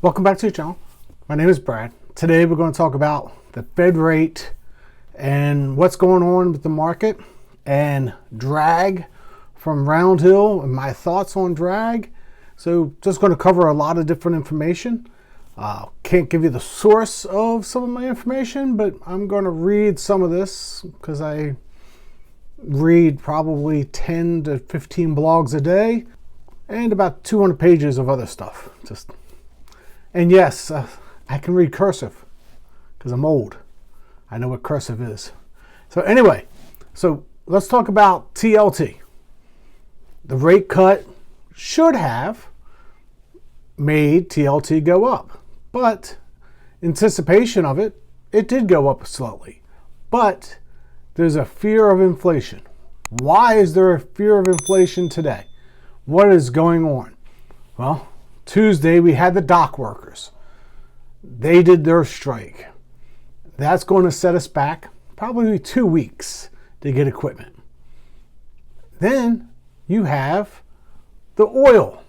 Welcome back to the channel. My name is Brad. Today we're going to talk about the Fed rate and what's going on with the market and drag from Roundhill and my thoughts on drag. So just going to cover a lot of different information. Can't give you the source of some of my information, but I'm going to read some of this because I read probably 10 to 15 blogs a day and about 200 pages of other stuff. And yes, I can read cursive because I'm old. I know what cursive is. So anyway, let's talk about TLT. The rate cut should have made TLT go up, but anticipation of it, it did go up slowly. But there's a fear of inflation. Why is there a fear of inflation today? What is going on? Well, Tuesday we had the dock workers. They did their strike. That's going to set us back probably 2 weeks to get equipment. Then you have the oil.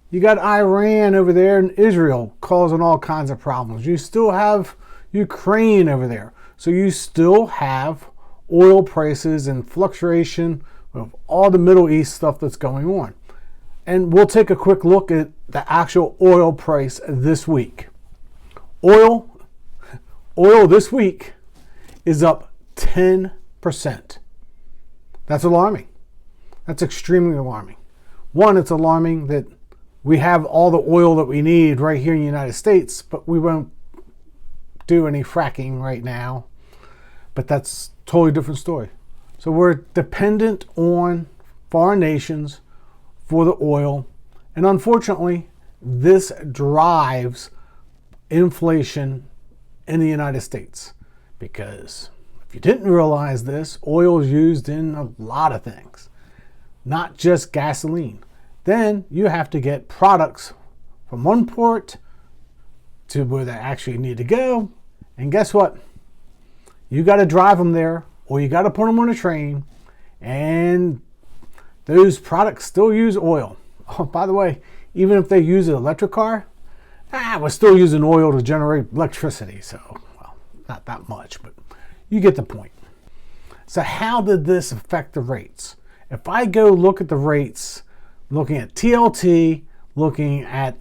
You got Iran over there and Israel causing all kinds of problems. You still have Ukraine over there. So you still have oil prices and fluctuation of all the Middle East stuff that's going on. And we'll take a quick look at the actual oil price this week. Oil this week is up 10%. That's alarming. That's extremely alarming. One, it's alarming that we have all the oil that we need right here in the United States, but we won't do any fracking right now. But that's a totally different story. So we're dependent on foreign nations for the oil. And unfortunately, this drives inflation in the United States. Because if you didn't realize this, oil is used in a lot of things, not just gasoline. Then you have to get products from one port to where they actually need to go. And guess what? You got to drive them there, or you got to put them on a train, and those products still use oil. Oh, by the way, even if they use an electric car, we're still using oil to generate electricity. So, well, not that much, but you get the point. So how did this affect the rates? If I go look at the rates, looking at TLT, looking at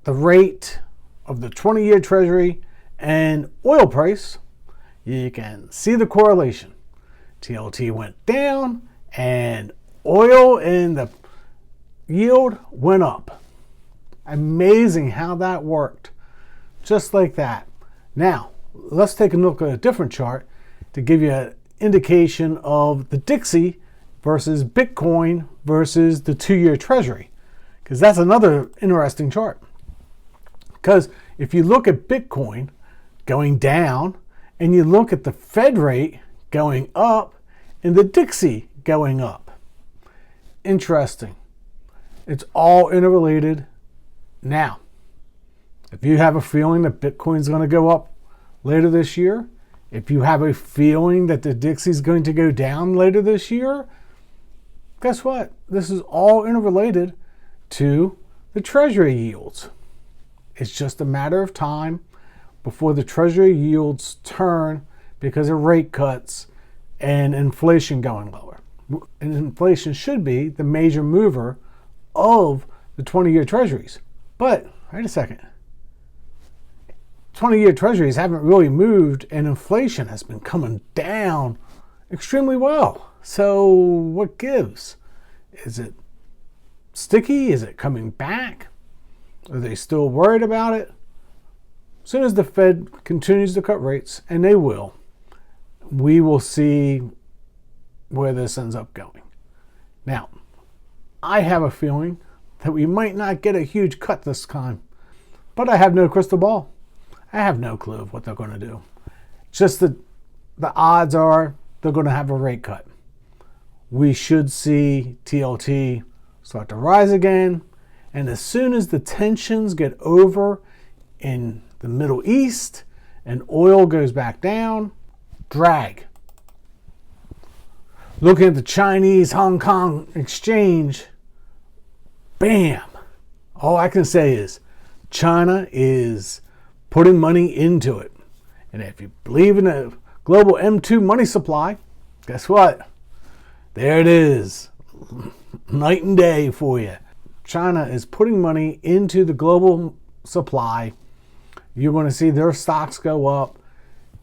the rate of the 20-year Treasury and oil price, you can see the correlation. TLT went down and oil and the yield went up. Amazing how that worked. Just like that. Now, let's take a look at a different chart to give you an indication of the Dixie versus Bitcoin versus the 2-year Treasury. Because that's another interesting chart. Because if you look at Bitcoin going down and you look at the Fed rate going up and the Dixie going up. Interesting. It's all interrelated. Now, if you have a feeling that Bitcoin's going to go up later this year, if you have a feeling that the Dixie's going to go down later this year, guess what? This is all interrelated to the Treasury yields. It's just a matter of time before the Treasury yields turn because of rate cuts and inflation going lower. And inflation should be the major mover of the 20-year Treasuries. But, wait a second. 20-year Treasuries haven't really moved and inflation has been coming down extremely well. So what gives? Is it sticky? Is it coming back? Are they still worried about it? As soon as the Fed continues to cut rates, and they will, we will see where this ends up going. Now, I have a feeling that we might not get a huge cut this time, but I have no crystal ball. I have no clue of what they're going to do. Just that the odds are they're going to have a rate cut. We should see TLT start to rise again, and as soon as the tensions get over in the Middle East and oil goes back down, drag. Looking at the Chinese-Hong Kong exchange, bam. All I can say is China is putting money into it. And if you believe in a global M2 money supply, guess what? There it is. Night and day for you. China is putting money into the global supply. You're going to see their stocks go up.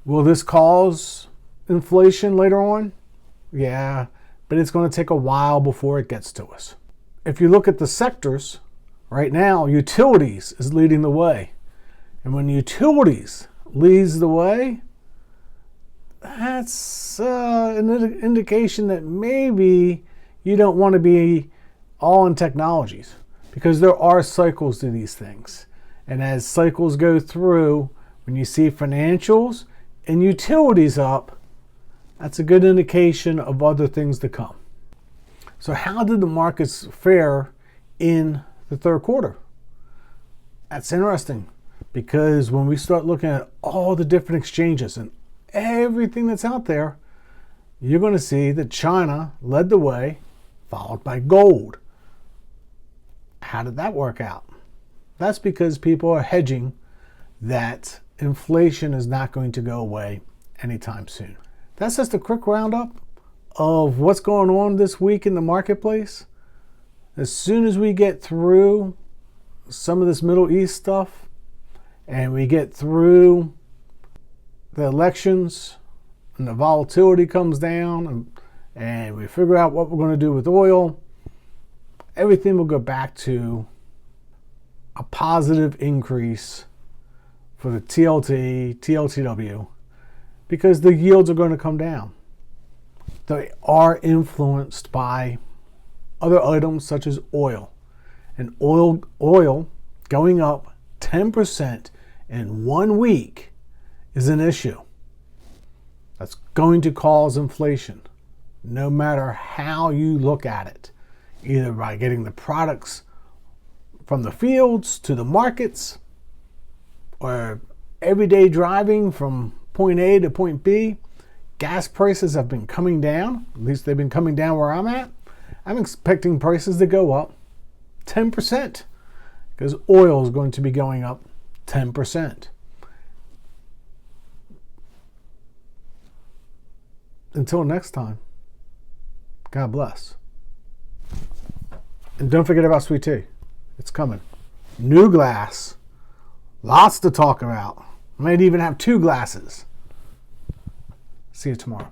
Will this cause inflation later on? Yeah, but it's going to take a while before it gets to us. If you look at the sectors, right now, utilities is leading the way. And when utilities leads the way, that's an indication that maybe you don't want to be all in technologies, because there are cycles to these things. And as cycles go through, when you see financials and utilities up, that's a good indication of other things to come. So how did the markets fare in the third quarter? That's interesting, because when we start looking at all the different exchanges and everything that's out there, you're going to see that China led the way, followed by gold. How did that work out? That's because people are hedging that inflation is not going to go away anytime soon. That's just a quick roundup of what's going on this week in the marketplace. As soon as we get through some of this Middle East stuff and we get through the elections and the volatility comes down and we figure out what we're going to do with oil, everything will go back to a positive increase for the TLTW, because the yields are going to come down. They are influenced by other items such as oil. And oil going up 10% in 1 week is an issue. That's going to cause inflation, no matter how you look at it, either by getting the products from the fields to the markets, or everyday driving from point A to point B. Gas prices have been coming down. At least they've been coming down where I'm at. I'm expecting prices to go up 10%, because oil is going to be going up 10%. Until next time, God bless. And don't forget about sweet tea. It's coming. New glass. Lots to talk about. Might even have 2 glasses. See you tomorrow.